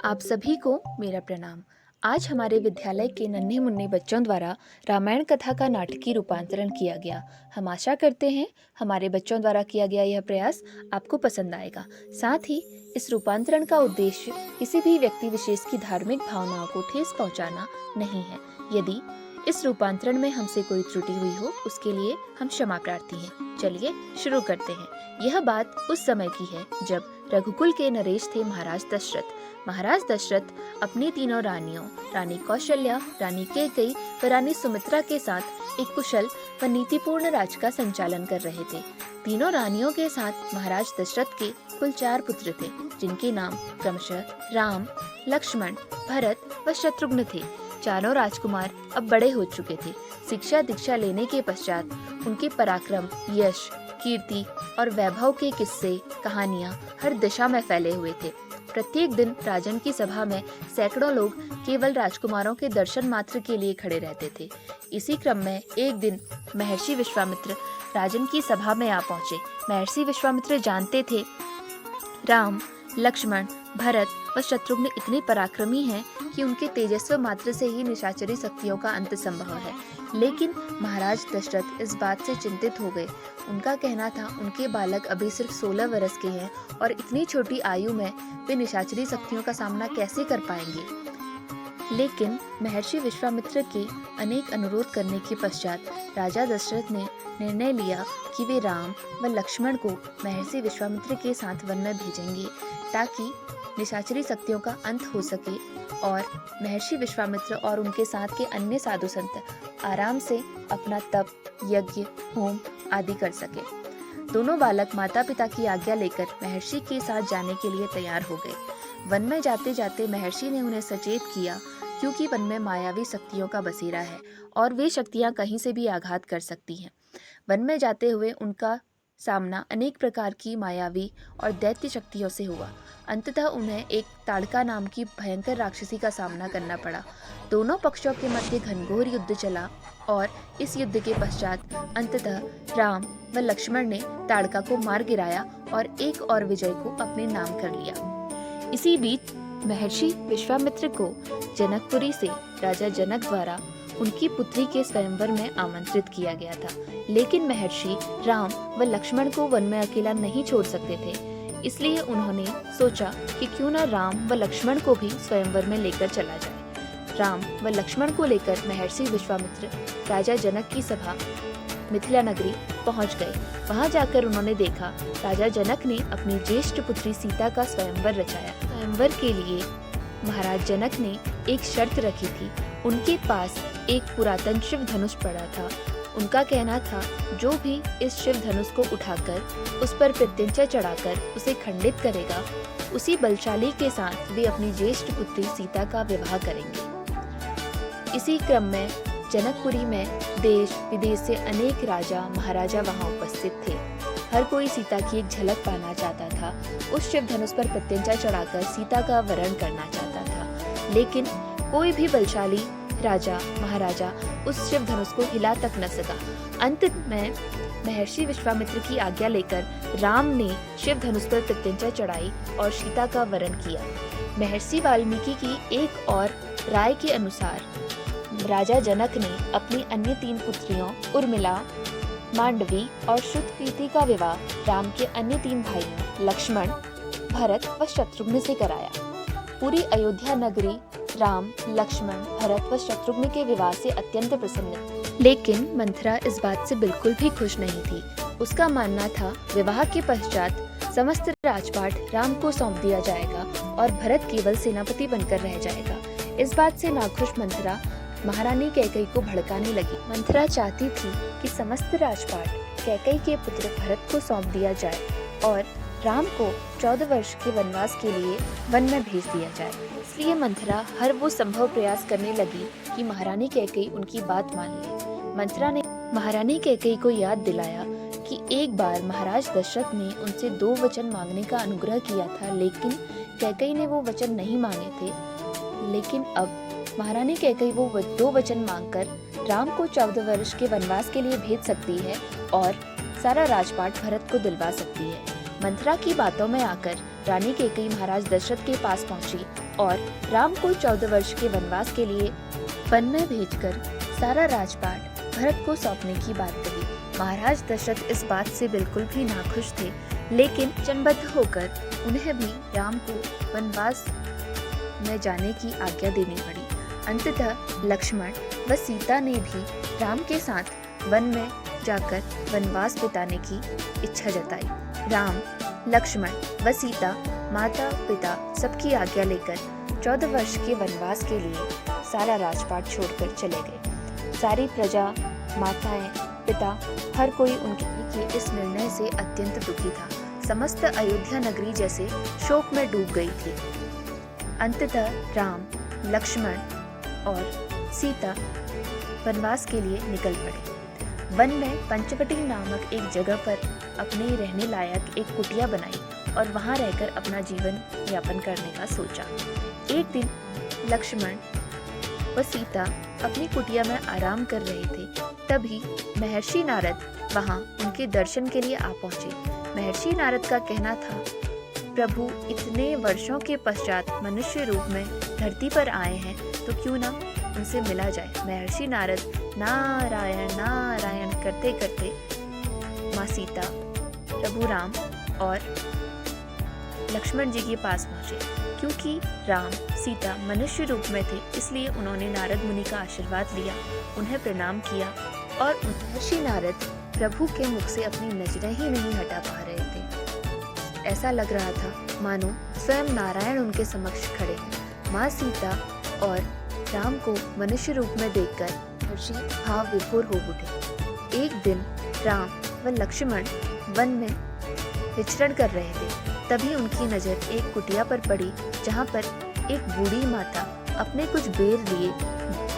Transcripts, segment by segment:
आप सभी को मेरा प्रणाम। आज हमारे विद्यालय के नन्हे मुन्ने बच्चों द्वारा रामायण कथा का नाटकीय रूपांतरण किया गया। हम आशा करते हैं हमारे बच्चों द्वारा किया गया यह प्रयास आपको पसंद आएगा। साथ ही इस रूपांतरण का उद्देश्य किसी भी व्यक्ति विशेष की धार्मिक भावनाओं को ठेस पहुंचाना नहीं है। यदि इस रूपांतरण में हमसे कोई त्रुटि हुई हो उसके लिए हम क्षमा प्रार्थी हैं। चलिए शुरू करते हैं। यह बात उस समय की है जब रघुकुल के नरेश थे महाराज दशरथ। महाराज दशरथ अपनी तीनों रानियों रानी कौशल्या, रानी कैकेयी व रानी सुमित्रा के साथ एक कुशल व नीतिपूर्ण राज्य का संचालन कर रहे थे। तीनों रानियों के साथ महाराज दशरथ के कुल 4 पुत्र थे, जिनके नाम क्रमशः राम, लक्ष्मण, भरत व शत्रुघ्न थे। चारों राजकुमार अब बड़े हो चुके थे। शिक्षा दीक्षा लेने के पश्चात उनके पराक्रम, यश, कीर्ति और वैभव के किस्से कहानियां हर दिशा में फैले हुए थे। प्रत्येक दिन राजन की सभा में सैकड़ों लोग केवल राजकुमारों के दर्शन मात्र के लिए खड़े रहते थे। इसी क्रम में एक दिन महर्षि विश्वामित्र राजन की सभा में आ पहुंचे। महर्षि विश्वामित्र जानते थे राम, लक्ष्मण, भरत व शत्रुघ्न इतने पराक्रमी हैं कि उनके तेजस्व मात्र से ही निशाचरी शक्तियों का अंत संभव है। लेकिन महाराज दशरथ इस बात से चिंतित हो गए। उनका कहना था उनके बालक अभी सिर्फ 16 वर्ष के हैं और इतनी छोटी आयु में वे निशाचरी शक्तियों का सामना कैसे कर पाएंगे। लेकिन महर्षि विश्वामित्र के अनेक अनुरोध करने के पश्चात राजा दशरथ ने निर्णय लिया कि वे राम व लक्ष्मण को महर्षि विश्वामित्र के साथ वन में भेजेंगे ताकि निशाचरी शक्तियों का अंत हो सके और महर्षि विश्वामित्र और उनके साथ के अन्य साधु संत आराम से अपना तप, यज्ञ, होम आदि कर सके। दोनों बालक माता पिता की आज्ञा लेकर महर्षि के साथ जाने के लिए तैयार हो गए। वन में जाते जाते महर्षि ने उन्हें सचेत किया, क्योंकि वन में मायावी शक्तियों का बसेरा है और वे शक्तियां कहीं से भी आघात कर सकती हैं। वन में जाते हुए उनका सामना अनेक प्रकार की मायावी और दैत्य शक्तियों से हुआ। अंततः उन्हें एक ताड़का नाम की भयंकर राक्षसी का सामना करना पड़ा। दोनों पक्षों के मध्य घनघोर युद्ध चला और इस युद्ध के पश्चात अंततः राम व लक्ष्मण ने ताड़का को मार गिराया और एक और विजय को अपने नाम कर लिया। इसी बीच महर्षि विश्वामित्र को जनकपुरी से राजा जनक द्वारा उनकी पुत्री के स्वयंवर में आमंत्रित किया गया था। लेकिन महर्षि राम व लक्ष्मण को वन में अकेला नहीं छोड़ सकते थे, इसलिए उन्होंने सोचा कि क्यों न राम व लक्ष्मण को भी स्वयंवर में लेकर चला जाए। राम व लक्ष्मण को लेकर महर्षि विश्वामित्र राजा जनक की सभा मिथिला नगरी पहुंच गए। वहां जाकर उन्होंने देखा राजा जनक ने अपनी ज्येष्ठ पुत्री सीता का स्वयंवर रचाया। स्वयंवर के लिए महाराज जनक ने एक शर्त रखी थी। उनके पास एक पुरातन शिव धनुष पड़ा था। उनका कहना था जो भी इस शिव धनुष को उठाकर उस पर प्रत्यंचा चढ़ाकर उसे खंडित करेगा, उसी बलशाली के साथ वे अपनी ज्येष्ठ पुत्री सीता का विवाह करेंगे। इसी क्रम में जनकपुरी में देश विदेश से अनेक राजा महाराजा वहां उपस्थित थे। हर कोई सीता की एक झलक पाना चाहता था। उस शिव धनुष पर प्रत्यंचा चढ़ाकर सीता का वरण करना चाहता था, लेकिन कोई भी बलशाली राजा महाराजा उस शिव धनुष को हिला तक न सका। अंत में महर्षि विश्वामित्र की आज्ञा लेकर राम ने शिव धनुष पर प्रत्यंचा चढ़ाई और सीता का वरण किया। महर्षि वाल्मीकि की एक और राय के अनुसार राजा जनक ने अपनी अन्य 3 पुत्रियों उर्मिला, मांडवी और श्रुतकीर्ति का विवाह राम के अन्य 3 भाइयों लक्ष्मण, भरत व शत्रुघ्न से कराया। पूरी अयोध्या नगरी राम, लक्ष्मण, भरत व शत्रुघ्न के विवाह से अत्यंत प्रसन्न थी। लेकिन मंथरा इस बात से बिल्कुल भी खुश नहीं थी। उसका मानना था विवाह के पश्चात समस्त राजपाट राम को सौंप दिया जाएगा और भरत केवल सेनापति बनकर रह जाएगा। इस बात से नाखुश मंथरा महारानी कैकेयी को भड़काने लगी। मंथरा चाहती थी कि समस्त राजपाट कैकेयी के पुत्र भरत को सौंप दिया जाए और राम को 14 वर्ष के वनवास के लिए वन में भेज दिया जाए। इसलिए मंथरा हर वो संभव प्रयास करने लगी कि महारानी कैकेयी उनकी बात मान ले। मंथरा ने महारानी कैकेयी को याद दिलाया कि एक बार महाराज दशरथ ने उनसे 2 वचन मांगने का अनुग्रह किया था, लेकिन कैकेयी ने वो वचन नहीं मांगे थे। लेकिन अब महारानी कैकेयी वो 2 वचन मांगकर राम को 14 वर्ष के वनवास के लिए भेज सकती है और सारा राजपाट भरत को दिलवा सकती है। मंथरा की बातों में आकर रानी कैकेयी महाराज दशरथ के पास पहुंची और राम को 14 वर्ष के वनवास के लिए वन में भेजकर सारा राजपाट भरत को सौंपने की बात कही। महाराज दशरथ इस बात से बिल्कुल भी नाखुश थे, लेकिन वचनबद्ध होकर उन्हें भी राम को वनवास में जाने की आज्ञा देनी पड़ी। अंततः लक्ष्मण व सीता ने भी राम के साथ वन में जाकर वनवास बिताने की इच्छा जताई। राम, लक्ष्मण व सीता माता पिता सबकी आज्ञा लेकर 14 वर्ष के वनवास के लिए सारा राजपाट छोड़कर चले गए। सारी प्रजा, माताएं, पिता, हर कोई उनके इस निर्णय से अत्यंत दुखी था। समस्त अयोध्या नगरी जैसे शोक में डूब गई थी। अंततः राम, लक्ष्मण और सीता वनवास के लिए निकल पड़े। वन में पंचवटी नामक एक जगह पर अपने रहने लायक एक कुटिया बनाई और वहां रहकर अपना जीवन यापन करने का सोचा। एक दिन लक्ष्मण व सीता अपनी कुटिया में आराम कर रहे थे, तभी महर्षि नारद वहां उनके दर्शन के लिए आ पहुंचे। महर्षि नारद का कहना था, प्रभु इतने वर्षों के पश्चात मनुष्य रूप में धरती पर आए हैं, तो क्यों ना उनसे मिला जाए। महर्षि नारद नारायण नारायण करते करते माँ सीता, प्रभु राम और लक्ष्मण जी के पास पहुंचे। क्योंकि राम सीता मनुष्य रूप में थे, इसलिए उन्होंने नारद मुनि का आशीर्वाद लिया, उन्हें प्रणाम किया और महर्षि नारद प्रभु के मुख से अपनी नजरें ही नहीं हटा पा रहे थे। ऐसा लग रहा था मानो स्वयं नारायण उनके समक्ष खड़े हैं। माँ सीता और राम को मनुष्य रूप में देखकर महर्षि भाव विभोर हो उठे। एक दिन राम व लक्ष्मण वन में विचरण कर रहे थे, तभी उनकी नजर एक कुटिया पर पड़ी, जहाँ पर एक बूढ़ी माता अपने कुछ बेर लिए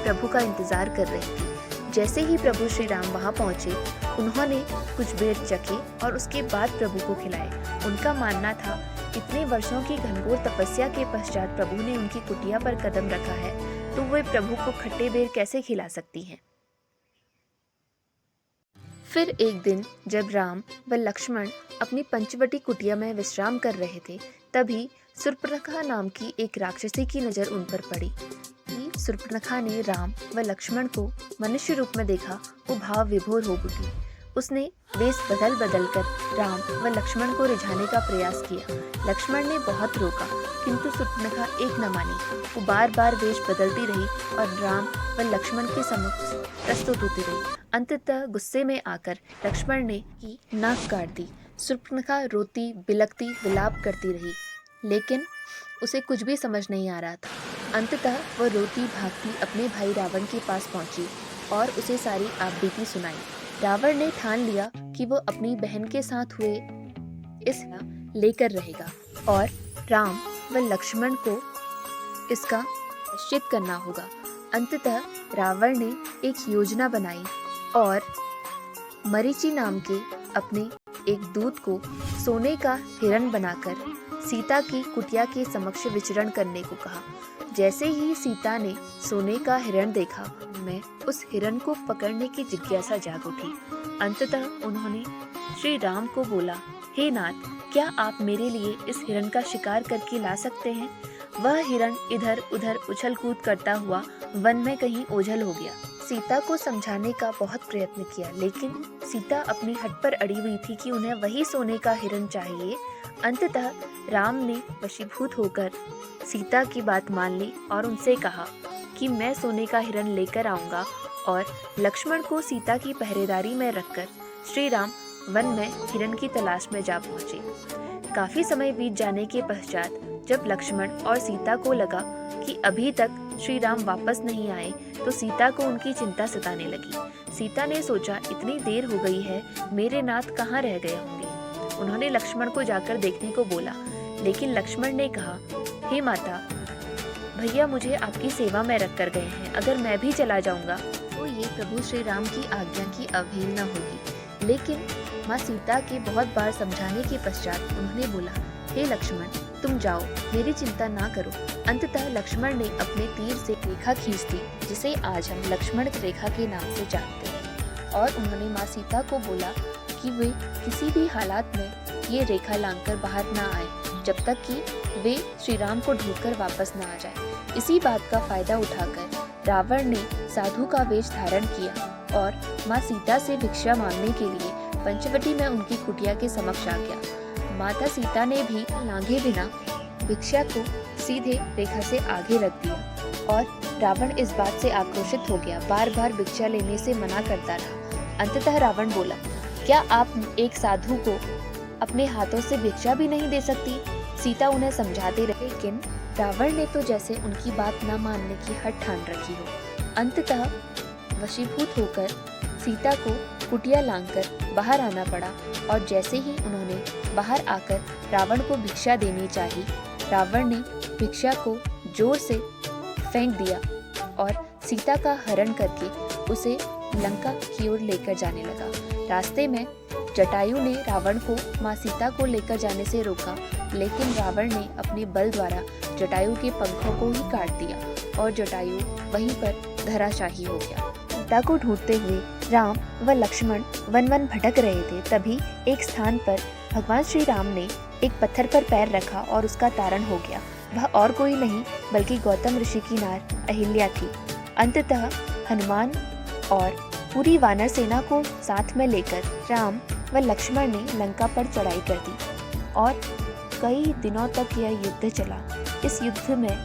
प्रभु का इंतजार कर रही थी। जैसे ही प्रभु श्री राम वहां पहुंचे, उन्होंने कुछ बेर चखे और उसके बाद प्रभु को खिलाए। उनका मानना था, इतने वर्षों की घनघोर तपस्या के पश्चात प्रभु ने उनकी कुटिया पर कदम रखा है, तो वे प्रभु को खट्टे बेर कैसे खिला सकती हैं। फिर एक दिन जब राम व लक्ष्मण अपनी पंचवटी कुटिया में विश्राम कर रहे थे, तभी शूर्पणखा नाम की एक राक्षसी की नजर उन पर पड़ी। शूर्पणखा ने राम व लक्ष्मण को मनुष्य रूप में देखा, वो भाव विभोर हो उठी। उसने वेश बदल बदल कर राम व लक्ष्मण को रिझाने का प्रयास किया। लक्ष्मण ने बहुत रोका, किंतु शूर्पणखा एक न मानी। वो बार बार वेश बदलती रही और राम व लक्ष्मण के समक्ष प्रस्तुत होती रही। अंततः गुस्से में आकर लक्ष्मण ने की नाक काट दी। शूर्पणखा रोती बिलखती विलाप करती रही, लेकिन उसे कुछ भी समझ नहीं आ रहा था। अंततः वह रोती भागती अपने भाई रावण के पास पहुंची और उसे सारी आपबीती सुनाई। रावण ने ठान लिया कि वो अपनी बहन के साथ हुए इस लेकर रहेगा और राम व लक्ष्मण को इसका निश्चित करना होगा। अंततः रावण ने एक योजना बनाई और मरीचि नाम के अपने एक दूत को सोने का हिरण बनाकर सीता की कुटिया के समक्ष विचरण करने को कहा। जैसे ही सीता ने सोने का हिरण देखा, मैं उस हिरण को पकड़ने की जिज्ञासा जाग उठी। अंततः उन्होंने श्री राम को बोला, हे नाथ, क्या आप मेरे लिए इस हिरण का शिकार करके ला सकते हैं? वह हिरण इधर उधर उछल कूद करता हुआ वन में कहीं ओझल हो गया। सीता को समझाने का बहुत प्रयत्न किया, लेकिन सीता अपनी हट पर अड़ी हुई थी कि उन्हें वही सोने का हिरण चाहिए। अंततः राम ने वशीभूत होकर सीता की बात मान ली और उनसे कहा कि मैं सोने का हिरण लेकर आऊंगा, और लक्ष्मण को सीता की पहरेदारी में रखकर श्री राम वन में हिरण की तलाश में जा पहुंचे। काफी समय बीत जाने के पश्चात जब लक्ष्मण और सीता को लगा कि अभी तक श्री राम वापस नहीं आए, तो सीता को उनकी चिंता सताने लगी। सीता ने सोचा, इतनी देर हो गई है, मेरे नाथ कहाँ रह गए होंगे। उन्होंने लक्ष्मण को जाकर देखने को बोला, लेकिन लक्ष्मण ने कहा, हे माता, भैया मुझे आपकी सेवा में रख कर गए हैं, अगर मैं भी चला जाऊंगा तो ये प्रभु श्री राम की आज्ञा की अवहेलना होगी। लेकिन माँ सीता के बहुत बार समझाने के पश्चात उन्होंने बोला, हे लक्ष्मण, तुम जाओ, मेरी चिंता ना करो। अंततः लक्ष्मण ने अपने तीर से रेखा खींच दी, जिसे आज हम लक्ष्मण रेखा के नाम से जानते हैं, और उन्होंने माँ सीता को बोला कि वे किसी भी हालात में ये रेखा लांघकर बाहर ना आए। जब तक कि वे श्री राम को ढूंढकर वापस न आ जाए। इसी बात का फायदा उठाकर रावण ने साधु का वेश धारण किया और माँ सीता से भिक्षा मांगने के लिए पंचवटी में उनकी कुटिया के समक्ष आ गया। माता सीता ने भी लांघे बिना भिक्षा को सीधे रेखा से आगे रख दिया और रावण इस बात से आक्रोशित हो गया, बार बार भिक्षा लेने से मना करता रहा। अंततः रावण बोला, क्या आप एक साधु को अपने हाथों से भिक्षा भी नहीं दे सकती? सीता उन्हें समझाते रहे, लेकिन रावण ने तो जैसे उनकी बात न मानने की हठ ठान रखी हो। अंततः वशीभूत होकर सीता को कुटिया लांघकर बाहर आना पड़ा और जैसे ही उन्होंने बाहर आकर रावण को भिक्षा देनी चाहिए, रावण ने भिक्षा को जोर से फेंक दिया और सीता का हरण करके उसे लंका की ओर लेकर जाने लगा। रास्ते में जटायु ने रावण को माँ सीता को लेकर जाने से रोका, लेकिन रावण ने अपने बल द्वारा जटायु के पंखों को ही काट दिया और जटायु वहीं पर धराशायी हो गया। सीता को ढूंढते हुए राम व लक्ष्मण वन वन भटक रहे थे। तभी एक स्थान पर भगवान श्री राम ने एक पत्थर पर पैर रखा और उसका तारण हो गया। वह और कोई नहीं बल्कि गौतम ऋषि की नार अहिल्या थी। अंततः हनुमान और पूरी वानर सेना को साथ में लेकर राम व लक्ष्मण ने लंका पर चढ़ाई कर दी और कई दिनों तक यह युद्ध चला। इस युद्ध में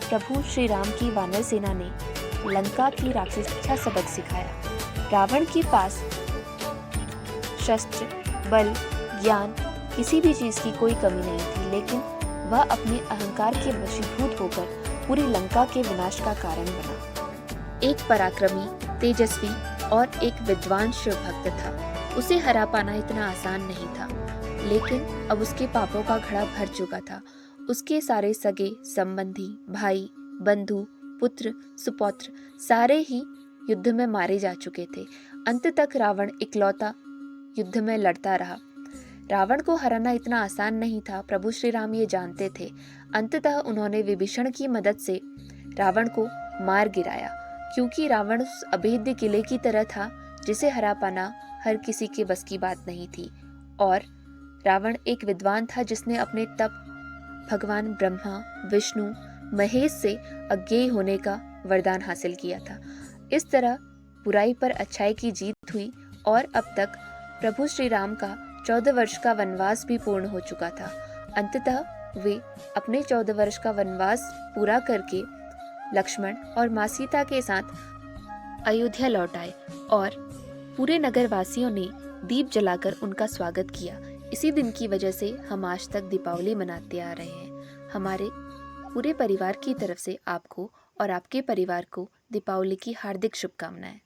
प्रभु श्री राम की वानर सेना ने लंका की राक्षस अच्छा सबक सिखाया। रावण के पास शस्त्र, बल, ज्ञान किसी भी चीज की कोई कमी नहीं थी, लेकिन वह अपने अहंकार के वशीभूत होकर पूरी लंका के विनाश का कारण बना। एक पराक्रमी, तेजस्वी और एक विद्वान शिव भक्त था। उसे हरा पाना इतना आसान नहीं था, लेकिन अब उसके पापों का घड़ा भर चुका था। उसके सारे सगे संबंधी, भाई, बंधु, पुत्र, सुपौत्र सारे ही युद्ध में मारे जा चुके थे। अंत तक रावण इकलौता युद्ध में लड़ता रहा। रावण को हराना इतना आसान नहीं था, प्रभु श्री राम ये जानते थे। अंततः उन्होंने विभीषण की मदद से रावण को मार गिराया, क्योंकि रावण उस अभेद्य किले की तरह था जिसे हरा पाना हर किसी के बस की बात नहीं थी। और रावण एक विद्वान था जिसने अपने तप भगवान ब्रह्मा, विष्णु, महेश से अज्ञेय होने का वरदान हासिल किया था। इस तरह बुराई पर अच्छाई की जीत हुई और अब तक प्रभु श्री राम का 14 वर्ष का वनवास भी पूर्ण हो चुका था। अंततः वे अपने 14 वर्ष का वनवास पूरा करके लक्ष्मण और माँ सीता के साथ अयोध्या लौट आए और पूरे नगर वासियों ने दीप जलाकर उनका स्वागत किया। इसी दिन की वजह से हम आज तक दीपावली मनाते आ रहे हैं। हमारे पूरे परिवार की तरफ से आपको और आपके परिवार को दीपावली की हार्दिक शुभकामनाएं।